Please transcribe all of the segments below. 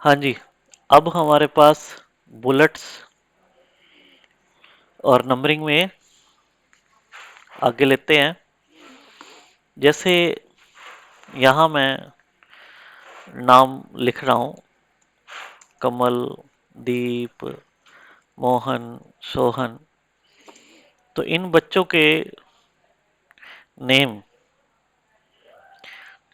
हाँ जी। अब हमारे पास बुलेट्स और नंबरिंग में आगे लेते हैं। जैसे यहाँ मैं नाम लिख रहा हूँ, कमल, दीप, मोहन, सोहन। तो इन बच्चों के नेम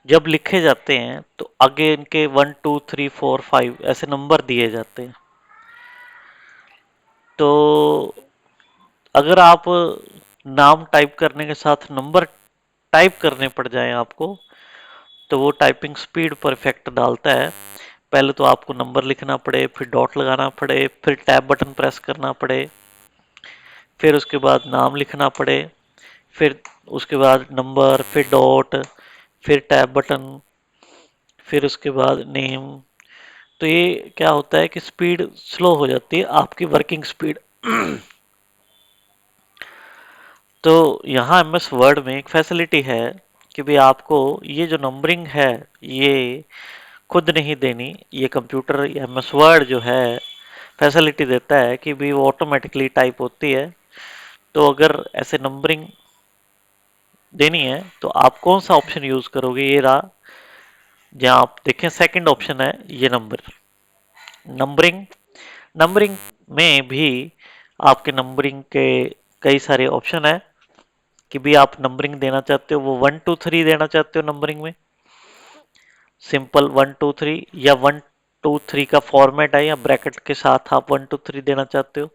जब लिखे जाते हैं तो आगे इनके 1 2 3 4 5 ऐसे नंबर दिए जाते हैं। तो अगर आप नाम टाइप करने के साथ नंबर टाइप करने पड़ जाए आपको, तो वो टाइपिंग स्पीड पर इफेक्ट डालता है। पहले तो आपको नंबर लिखना पड़े, फिर डॉट लगाना पड़े, फिर टैब बटन प्रेस करना पड़े, फिर उसके बाद नाम लिखना पड़े, फिर उसके बाद नंबर, फिर डॉट, फिर टैब बटन, फिर उसके बाद नेम। तो ये क्या होता है कि स्पीड स्लो हो जाती है, आपकी वर्किंग स्पीड। तो यहाँ एमएस वर्ड में एक फैसिलिटी है कि भाई आपको ये जो नंबरिंग है ये खुद नहीं देनी, ये कंप्यूटर एमएस वर्ड जो है फैसिलिटी देता है कि भाई वो ऑटोमेटिकली टाइप होती है। तो अगर ऐसे नंबरिंग देनी है तो आप कौन सा ऑप्शन यूज करोगे? ये रहा, जहाँ आप देखें सेकंड ऑप्शन है ये नंबरिंग। नंबरिंग में भी आपके नंबरिंग के कई सारे ऑप्शन है कि भी आप नंबरिंग देना चाहते हो वो 1 2 3 देना चाहते हो नंबरिंग में, सिंपल 1 2 3, या 1 2 3 का फॉर्मेट है या ब्रैकेट के साथ आप 1 2 3 देना चाहते हो।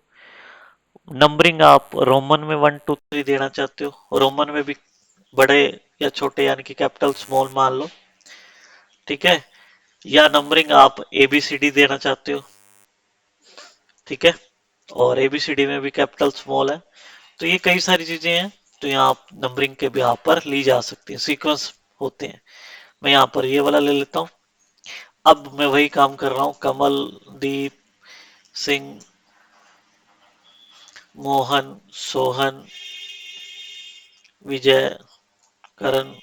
नंबरिंग आप रोमन में 1 2 3 देना चाहते हो, रोमन में भी बड़े या छोटे यानी कि कैपिटल स्मॉल मान लो, ठीक है। या नंबरिंग आप एबीसीडी देना चाहते हो, ठीक है, और एबीसीडी में भी कैपिटल स्मॉल है। तो ये कई सारी चीजें हैं। तो यहाँ आप नंबरिंग के भी यहाँ पर ली जा सकती है, सीक्वेंस होते हैं। मैं यहाँ पर ये वाला ले लेता हूँ। अब मैं वही काम कर रहा हूँ, कमल, दीप, सिंह, मोहन, सोहन, विजय, करण,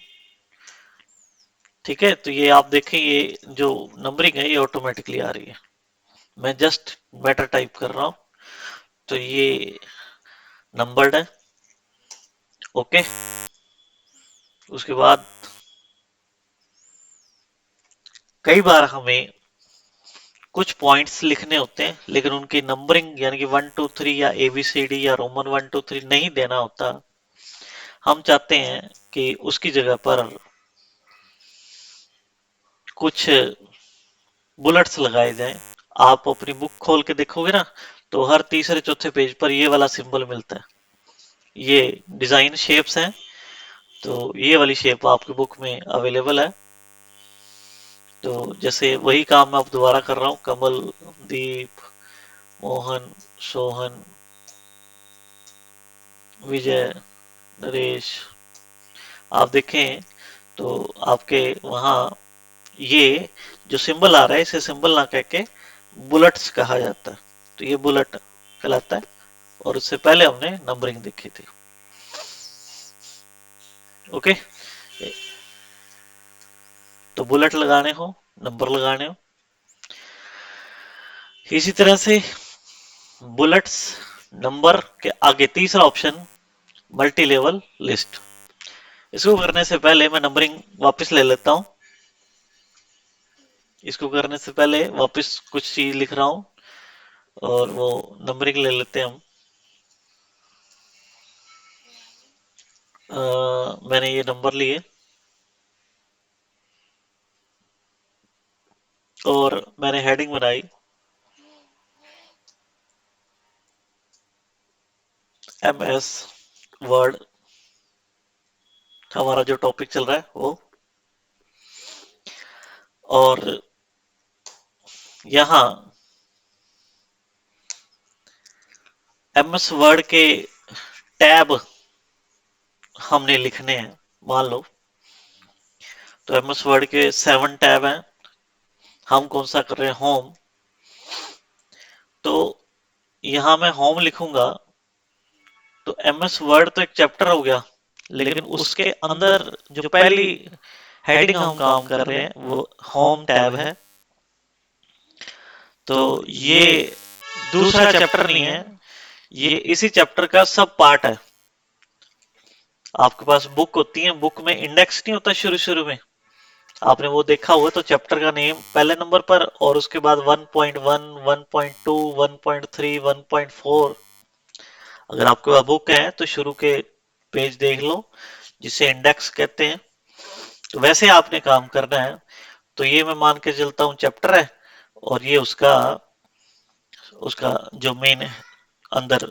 ठीक है। तो ये आप देखें, ये जो नंबरिंग है ये ऑटोमेटिकली आ रही है। मैं जस्ट मैटर टाइप कर रहा हूँ, तो ये नंबर्ड है। ओके। उसके बाद कई बार हमें कुछ पॉइंट्स लिखने होते हैं लेकिन उनकी नंबरिंग यानी कि 1 2 3 या एबीसीडी या रोमन 1 2 3 नहीं देना होता। हम चाहते हैं कि उसकी जगह पर कुछ बुलेट्स लगाए जाएं। आप अपनी बुक खोल के देखोगे ना, तो हर तीसरे चौथे पेज पर ये वाला सिंबल मिलता है। ये डिजाइन शेप्स हैं, तो ये वाली शेप आपकी बुक में अवेलेबल है। तो जैसे वही काम मैं अब दोबारा कर रहा हूँ, कमल, दीप, मोहन, सोहन, विजय, नरेश। आप देखें तो आपके वहाँ ये जो सिंबल आ रहा है इसे सिंबल ना कह के बुलेट्स कहा जाता है। तो ये बुलेट कहलाता है, और उससे पहले हमने नंबरिंग देखी थी। ओके। तो बुलेट लगाने हो, नंबर लगाने हो, इसी तरह से बुलेट्स नंबर के आगे तीसरा ऑप्शन मल्टी लेवल लिस्ट। इसको करने से पहले मैं नंबरिंग वापस ले लेता हूं। इसको करने से पहले वापस कुछ चीज लिख रहा हूं और वो नंबरिंग ले लेते हैं हम। मैंने ये नंबर लिए और मैंने हेडिंग बनाई एमएस वर्ड, हमारा जो टॉपिक चल रहा है वो। और यहाँ एमएस वर्ड के टैब हमने लिखने हैं, मान लो। तो एमएस वर्ड के 7 टैब हैं, हम कौन सा कर रहे हैं? होम। तो यहाँ मैं होम लिखूंगा तो एमएस वर्ड तो एक चैप्टर हो गया, लेकिन उसके अंदर जो पहली हेडिंग हम काम कर रहे हैं वो होम टैब है। तो ये दूसरा चैप्टर नहीं है, ये इसी चैप्टर का सब पार्ट है। आपके पास बुक होती है, बुक में इंडेक्स नहीं होता शुरू शुरू में, आपने वो देखा हुआ, तो चैप्टर का नेम पहले नंबर पर और उसके बाद 1.1, 1.2, 1.3, 1.4। अगर आपके पास बुक है तो शुरू के पेज देख लो, जिसे इंडेक्स कहते हैं। तो वैसे आपने काम करना है। तो ये मैं मान के चलता हूँ चैप्टर है, और ये उसका उसका जो मेन है अंदर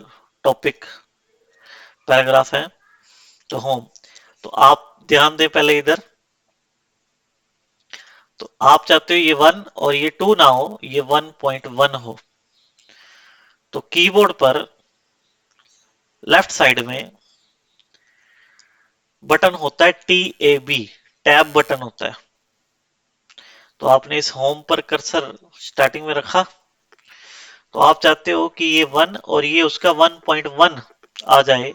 टॉपिक पैराग्राफ है, तो होम। तो आप ध्यान दें पहले इधर, तो आप चाहते हो ये 1 और ये 2 ना हो, ये 1.1 हो। तो कीबोर्ड पर लेफ्ट साइड में बटन होता है TAB, टैब बटन होता है। तो आपने इस होम पर कर्सर स्टार्टिंग में रखा, तो आप चाहते हो कि ये 1 और ये उसका 1.1 आ जाए,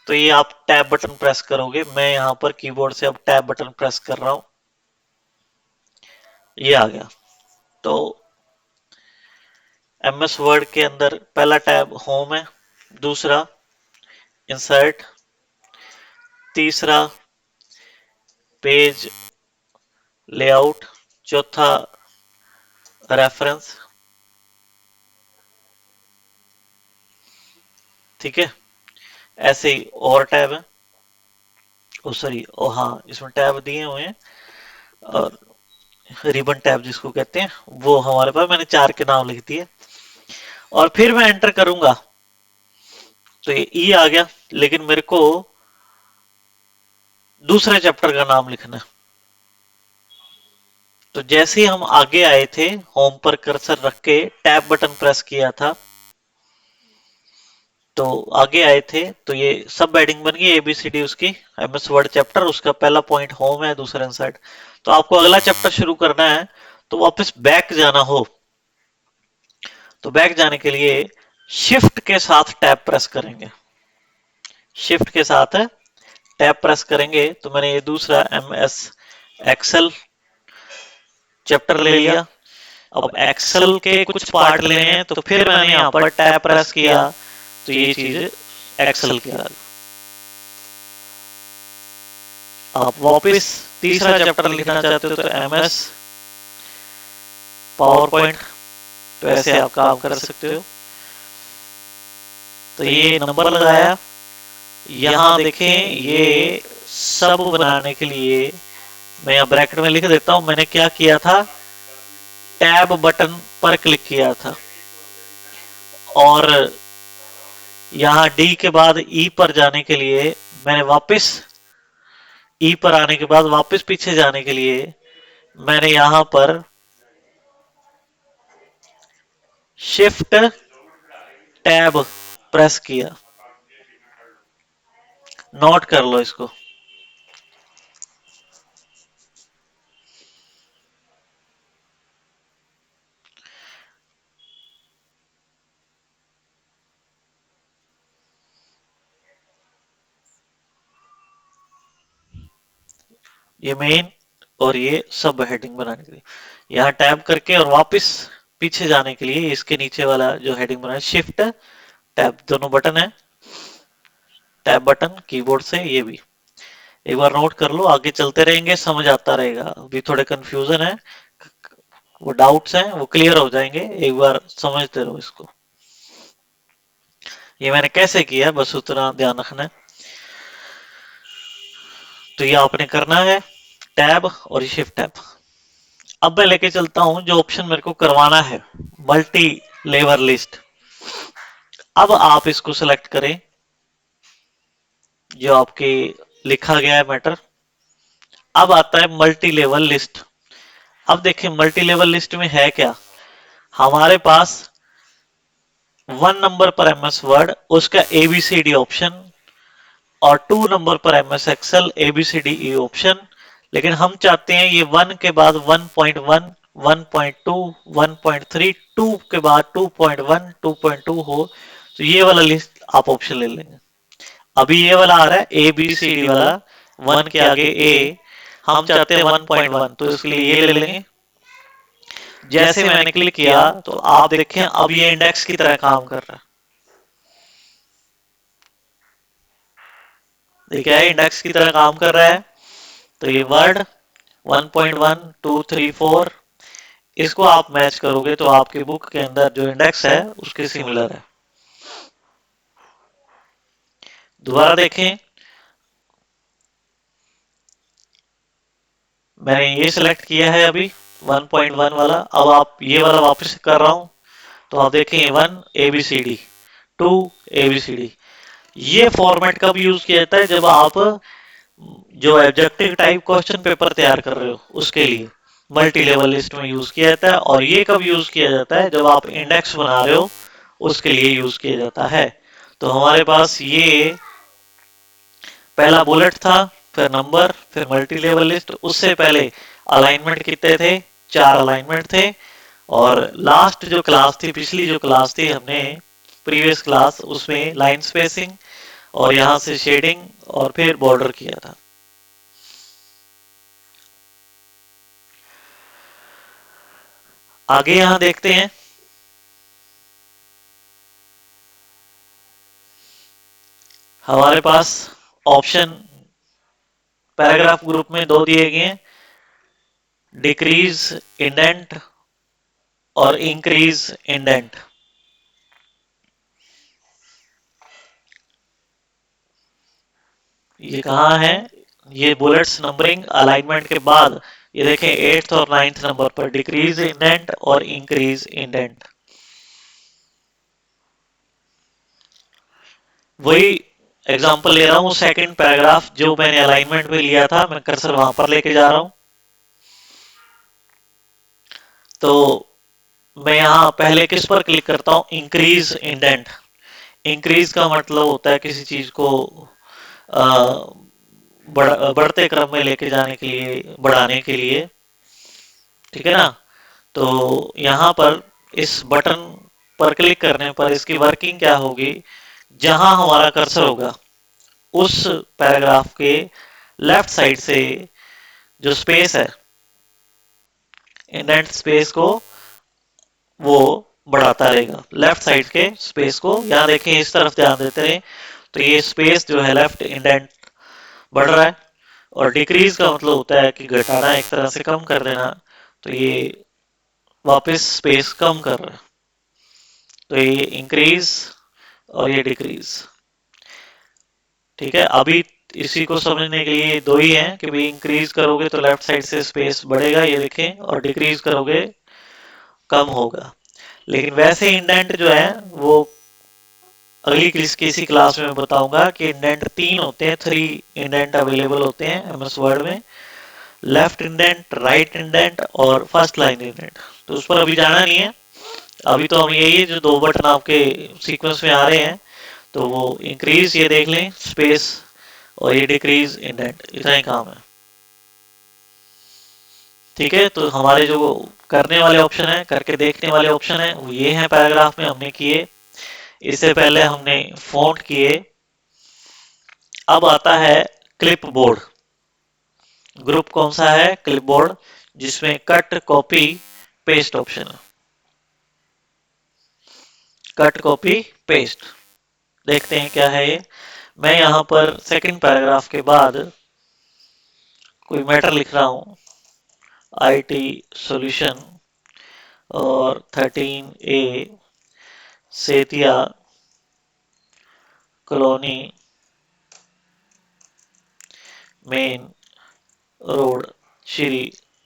तो ये आप टैब बटन प्रेस करोगे। मैं यहां पर कीबोर्ड से अब टैब बटन प्रेस कर रहा हूं, ये आ गया। तो MS वर्ड के अंदर पहला टैब होम है, दूसरा इंसर्ट, तीसरा पेज लेआउट, चौथा रेफरेंस। ठीक है, ऐसे ही और टैब है, ओ सॉरी, ओ हाँ, इसमें टैब दिए हुए हैं, और रिबन टैब जिसको कहते हैं वो हमारे पास, मैंने 4 के नाम लिख दिए। और फिर मैं एंटर करूंगा तो ये ई आ गया, लेकिन मेरे को दूसरे चैप्टर का नाम लिखना है। तो जैसे ही हम आगे आए थे, होम पर कर्सर रख के टैब बटन प्रेस किया था, तो आगे आए थे, तो ये सब हेडिंग बन गई ABCD उसकी, MS वर्ड चैप्टर, उसका पहला पॉइंट होम है, दूसरा इंसर्ट। तो आपको अगला चैप्टर शुरू करना है, तो वापस बैक जाना हो, तो बैक जाने के लिए शिफ्ट के साथ टैब प्रेस करेंगे। शिफ्ट के साथ टैब प्रेस करेंगे, तो मैंने ये दूसरा MS एक्सेल चैप्टर ले लिया। अब एक्सेल के कुछ पार्ट लेने हैं, तो फिर मैंने यहाँ पर टैब प्रेस किया, तो ये चीज एक्सेल की आ गई। आप वापस तीसरा चैप्टर लिखना चाहते हो तो MS पावर पॉइंट, तो ऐसे आप काम कर सकते हो। तो ये नंबर लगाया, यहाँ देखें, ये सब बनाने के लिए मैं यहाँ ब्रैकेट में लिख देता हूं, मैंने क्या किया था, टैब बटन पर क्लिक किया था, और यहाँ D के बाद E पर जाने के लिए मैंने वापस E पर आने के बाद वापस पीछे जाने के लिए मैंने यहां पर शिफ्ट टैब प्रेस किया। नोट कर लो इसको। ये मेन और ये सब हेडिंग बनाने के लिए, यहाँ टैब करके और वापस पीछे जाने के लिए इसके नीचे वाला जो हेडिंग बनाया, शिफ्ट टैब, दोनों बटन है, टैब बटन कीबोर्ड से, ये भी एक बार नोट कर लो, आगे चलते रहेंगे, समझ आता रहेगा। अभी थोड़े कंफ्यूजन है, वो डाउट्स हैं, वो क्लियर हो जाएंगे, एक बार समझते रहो इसको। ये मैंने कैसे किया बस उतना ध्यान रखना है। तो ये आपने करना है टैब और शिफ्ट टैब। अब मैं लेके चलता हूं जो ऑप्शन मेरे को करवाना है, मल्टी लेवल लिस्ट। अब आप इसको सिलेक्ट करें, जो आपके लिखा गया है मैटर। अब आता है मल्टी लेवल लिस्ट। अब देखें मल्टी लेवल लिस्ट में है क्या, हमारे पास 1 नंबर पर MS वर्ड उसका ABCD ऑप्शन, और 2 नंबर पर MS एक्सेल ABCDE ऑप्शन। लेकिन हम चाहते हैं ये 1 के बाद 1.1, 1.2, 1.3, 2 के बाद 2.1, 2.2 हो, तो ये वाला लिस्ट आप ऑप्शन ले लेंगे। अभी ये वाला आ रहा है ABCD वाला, 1 के आगे A, हम चाहते हैं 1.1, तो इसके लिए ये ले लेंगे। जैसे मैंने क्लिक किया तो आप देखें अब ये इंडेक्स की तरह काम कर रहा है। देखिए इंडेक्स की तरह काम कर रहा है। तो ये वर्ड 1.1234 इसको आप मैच करोगे तो आपके बुक के अंदर जो इंडेक्स है उसके सिमिलर है। दोबारा देखें, मैंने ये सिलेक्ट किया है अभी 1.1 वाला, अब आप ये वाला वापस कर रहा हूं तो आप देखें 1 ABCD 2 ABCD। ये फॉर्मेट कब यूज किया जाता है? जब आप जो ऑब्जेक्टिव टाइप क्वेश्चन पेपर तैयार कर रहे हो उसके लिए मल्टी लेवल लिस्ट में यूज किया जाता है। और ये कब यूज किया जाता है? जब आप इंडेक्स बना रहे हो उसके लिए यूज किया जाता है। तो हमारे पास ये पहला बुलेट था, फिर नंबर, फिर मल्टी लेवल लिस्ट। उससे पहले अलाइनमेंट कितने थे? 4 अलाइनमेंट थे। और लास्ट जो क्लास थी, पिछली जो क्लास थी हमने प्रीवियस क्लास, उसमें लाइन स्पेसिंग और यहां से शेडिंग और फिर बॉर्डर किया था। आगे यहां देखते हैं, हमारे पास ऑप्शन पैराग्राफ ग्रुप में 2 दिए गए हैं, डिक्रीज इंडेंट और इंक्रीज इंडेंट। ये कहाँ है? ये बुलेट्स नंबरिंग अलाइनमेंट के बाद ये देखें 8th और 9th नंबर पर डिक्रीज इंडेंट और इंक्रीज इंडेंट। वही एग्जांपल ले रहा हूँ, सेकंड पैराग्राफ जो मैंने अलाइनमेंट में लिया था, मैं कर्सर वहां पर लेके जा रहा हूं। तो मैं यहाँ पहले किस पर क्लिक करता हूँ? Increase indent. इंक्रीज का मतलब होता है किसी चीज को बढ़ते क्रम में लेके जाने के लिए, बढ़ाने के लिए, ठीक है ना। तो यहाँ पर इस बटन पर क्लिक करने पर इसकी वर्किंग क्या होगी? जहां हमारा कर्सर होगा उस पैराग्राफ के लेफ्ट साइड से जो स्पेस है, इंडेंट स्पेस को वो बढ़ाता रहेगा। लेफ्ट साइड के स्पेस को, यहाँ देखें इस तरफ ध्यान देते रहे तो ये स्पेस जो है लेफ्ट इंडेंट बढ़ रहा है। और डिक्रीज का मतलब होता है कि घटाना, एक तरह से कम कर देना। तो ये वापस स्पेस कम कर रहा है। तो ये इंक्रीज और ये डिक्रीज, ठीक है। अभी इसी को समझने के लिए 2 ही हैं कि भाई इंक्रीज करोगे तो लेफ्ट साइड से स्पेस बढ़ेगा, ये देखें, और डिक्रीज करोगे कम होगा। लेकिन वैसे इंडेंट जो है वो अगली किसी क्लास में बताऊंगा कि इंडेंट 3 होते हैं, 3 इंडेंट अवेलेबल होते हैं एमएस वर्ड में। लेफ्ट इंडेंट, राइट इंडेंट और फर्स्ट लाइन इंडेंट। तो उस पर अभी जाना नहीं है। अभी तो हम यही जो 2 बटन आपके सीक्वेंस में आ रहे हैं, तो वो इंक्रीज ये देख लें स्पेस, और ये डिक्रीज इंडेंट, इतना ही काम है, ठीक है। तो हमारे जो करने वाले ऑप्शन है, करके देखने वाले ऑप्शन है, वो ये है पैराग्राफ में हमने किए। इससे पहले हमने फॉन्ट किए। अब आता है क्लिपबोर्ड। ग्रुप कौन सा है? क्लिपबोर्ड, जिसमें कट कॉपी पेस्ट ऑप्शन है। कट कॉपी पेस्ट, देखते हैं क्या है ये। मैं यहां पर सेकंड पैराग्राफ के बाद कोई मैटर लिख रहा हूं, आईटी सॉल्यूशन और 13A Setia colony main road Shri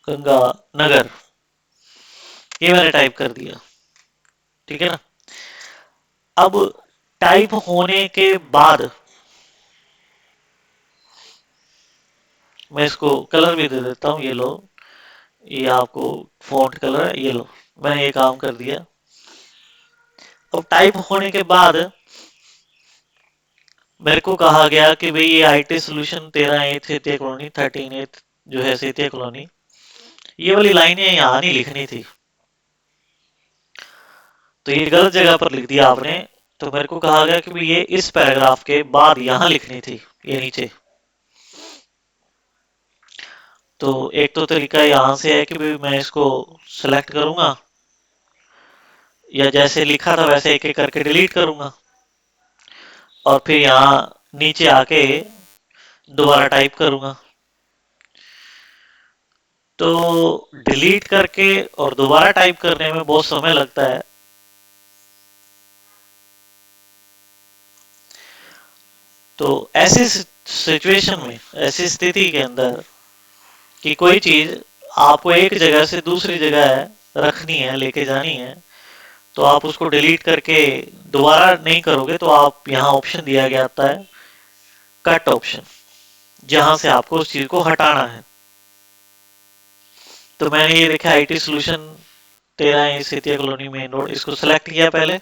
Ganganagar, ये मैंने टाइप कर दिया, ठीक है ना। अब टाइप होने के बाद मैं इसको कलर भी दे देता हूं, ये लो, ये आपको फॉन्ट कलर है, ये लो, मैंने ये काम कर दिया। अब टाइप होने के बाद मेरे को कहा गया कि भाई ये IT solution 13A Setia colony, 13A जो है सेतिया कॉलोनी, ये वाली लाइनें यहाँ नहीं लिखनी थी, तो ये गलत जगह पर लिख दिया आपने। तो मेरे को कहा गया कि भाई ये इस पैराग्राफ के बाद यहां लिखनी थी, ये नीचे। तो एक तो तरीका यहाँ से है कि भाई मैं इसको सेलेक्ट करूंगा या जैसे लिखा था वैसे एक एक करके डिलीट करूंगा और फिर यहाँ नीचे आके दोबारा टाइप करूंगा। तो डिलीट करके और दोबारा टाइप करने में बहुत समय लगता है। तो ऐसी सिचुएशन में, ऐसी स्थिति के अंदर कि कोई चीज आपको एक जगह से दूसरी जगह रखनी है, लेके जानी है, तो आप उसको डिलीट करके दोबारा नहीं करोगे तो आप यहाँ ऑप्शन दिया गया आता है कट ऑप्शन, जहां से आपको उस चीज को हटाना है। तो मैंने ये देखा IT solution 13 Setia colony main road, इसको सेलेक्ट किया। पहले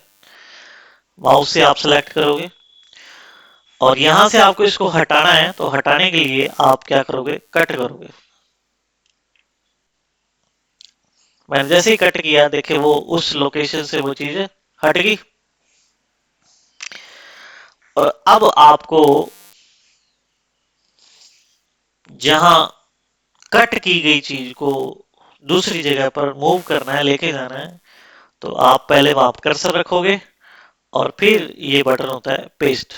माउस से आप सेलेक्ट करोगे और यहां से आपको इसको हटाना है, तो हटाने के लिए आप क्या करोगे, कट करोगे। मैंने जैसे ही कट किया देखे वो उस लोकेशन से वो चीज हट गई। और अब आपको जहां कट की गई चीज को दूसरी जगह पर मूव करना है, लेके जाना है, तो आप पहले वहां कर्सर रखोगे और फिर ये बटन होता है पेस्ट,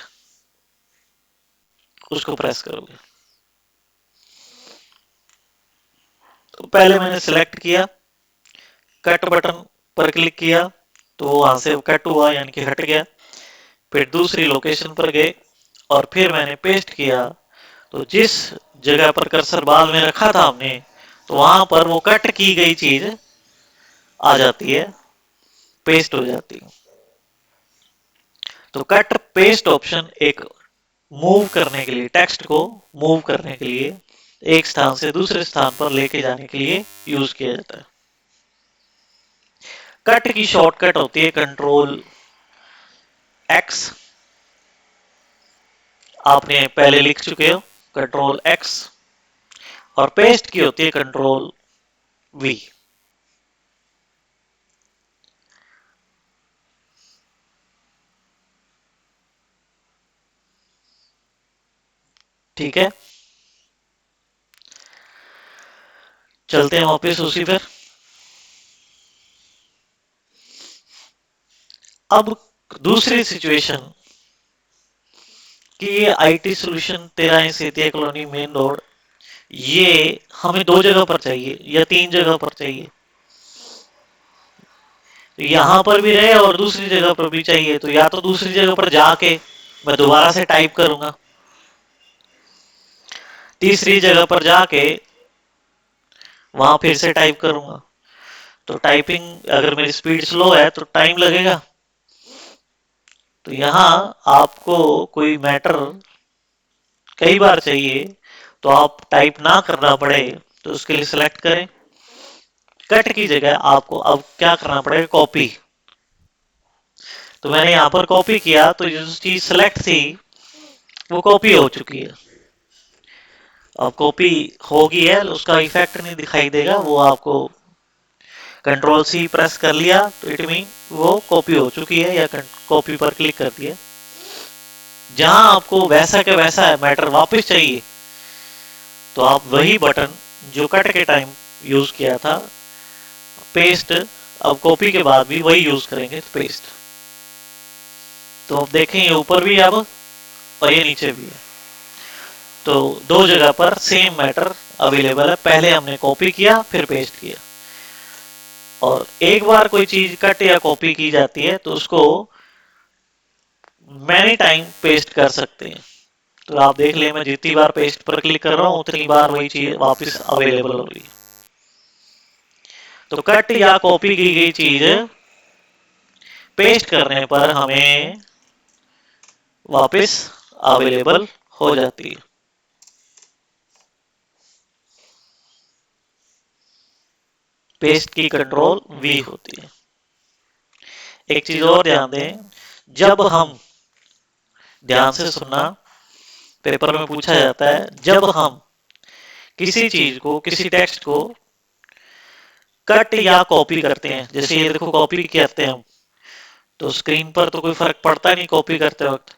उसको प्रेस करोगे। तो पहले मैंने सिलेक्ट किया, कट बटन पर क्लिक किया तो वो वहां से कट हुआ, यानी कि हट गया। फिर दूसरी लोकेशन पर गए और फिर मैंने पेस्ट किया, तो जिस जगह पर कर्सर बाद में रखा था हमने, तो वहां पर वो कट की गई चीज आ जाती है, पेस्ट हो जाती है। तो कट पेस्ट ऑप्शन एक मूव करने के लिए, टेक्स्ट को मूव करने के लिए, एक स्थान से दूसरे स्थान पर लेके जाने के लिए यूज किया जाता है। कट की शॉर्टकट होती है कंट्रोल एक्स, आपने पहले लिख चुके हो, कंट्रोल एक्स। और पेस्ट की होती है कंट्रोल वी। ठीक है, चलते हैं वापिस उसी पर। अब दूसरी सिचुएशन कि ये IT solution 13 Setia colony main road, ये हमें दो जगह पर चाहिए या तीन जगह पर चाहिए। तो यहाँ पर भी रहे और दूसरी जगह पर भी चाहिए, तो या तो दूसरी जगह पर जाके मैं दोबारा से टाइप करूंगा, तीसरी जगह पर जाके वहां फिर से टाइप करूंगा। तो टाइपिंग अगर मेरी स्पीड स्लो है तो टाइम लगेगा। तो यहाँ आपको कोई मैटर कई बार चाहिए तो आप टाइप ना करना पड़े, तो उसके लिए सिलेक्ट करें। कट की जगह आपको अब क्या करना पड़ेगा, कॉपी। तो मैंने यहाँ पर कॉपी किया तो जो चीज सिलेक्ट थी वो कॉपी हो चुकी है। अब कॉपी होगी है, उसका इफेक्ट नहीं दिखाई देगा, वो आपको कंट्रोल सी प्रेस कर लिया तो इट मीन वो कॉपी हो चुकी है, या कॉपी पर क्लिक कर दिया। जहां आपको वैसा के वैसा है मैटर वापस चाहिए, तो आप वही बटन जो कट के टाइम यूज किया था, पेस्ट, अब कॉपी के बाद भी वही यूज करेंगे, पेस्ट। तो अब देखें ये ऊपर भी अब और ये नीचे भी है, तो दो जगह पर सेम मैटर अवेलेबल है। पहले हमने कॉपी किया फिर पेस्ट किया, और एक बार कोई चीज कट या कॉपी की जाती है तो उसको मैनी टाइम पेस्ट कर सकते हैं। तो आप देख ले, मैं जितनी बार पेस्ट पर क्लिक कर रहा हूं उतनी बार वही चीज वापस अवेलेबल हो रही है। तो कट या कॉपी की गई चीज पेस्ट करने पर हमें वापस अवेलेबल हो जाती है। पेस्ट की कंट्रोल वी होती है। एक चीज और ध्यान दें, जब हम, ध्यान से सुनना, पेपर में पूछा जाता है, जब हम किसी चीज को, किसी टेक्स्ट को कट या कॉपी करते हैं, जैसे ये देखो कॉपी करते हैं हम, तो स्क्रीन पर तो कोई फर्क पड़ता नहीं कॉपी करते वक्त,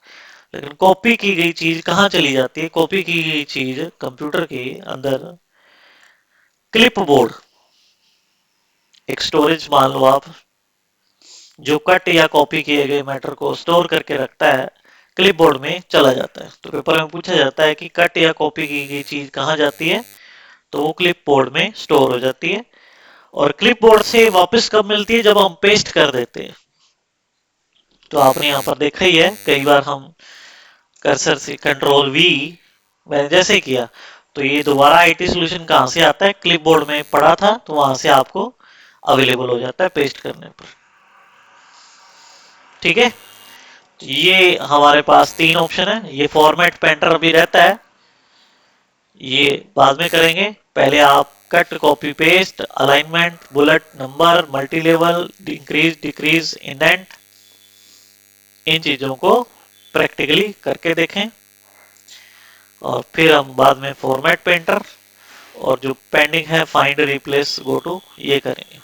लेकिन कॉपी की गई चीज कहाँ चली जाती है, कॉपी की गई चीज कंप्यूटर के अंदर क्लिपबोर्ड एक स्टोरेज मान लो आप, जो कट या कॉपी किए गए मैटर को स्टोर करके रखता है, क्लिपबोर्ड में चला जाता है। तो पेपर में पूछा जाता है कि कट या कॉपी की गई चीज कहाँ जाती है, तो वो क्लिपबोर्ड में स्टोर हो जाती है। और क्लिपबोर्ड से वापस कब मिलती है, जब हम पेस्ट कर देते हैं। तो आपने यहाँ पर देखा ही है, कई बार हम कर्सर से कंट्रोल वी मैंने जैसे किया, तो ये दोबारा आईटी सोल्यूशन कहाँ से आता है, क्लिपबोर्ड में पड़ा था तो वहां से आपको अवेलेबल हो जाता है पेस्ट करने पर। ठीक है, तो ये हमारे पास तीन ऑप्शन है। ये फॉर्मेट पेंटर अभी रहता है, ये बाद में करेंगे। पहले आप cut copy paste, alignment, bullet number, multi level, increase decrease, indent, इन चीजों को प्रैक्टिकली करके देखें, और फिर हम बाद में फॉर्मेट पेंटर और जो पेंडिंग है फाइंड रिप्लेस गो टू ये करेंगे।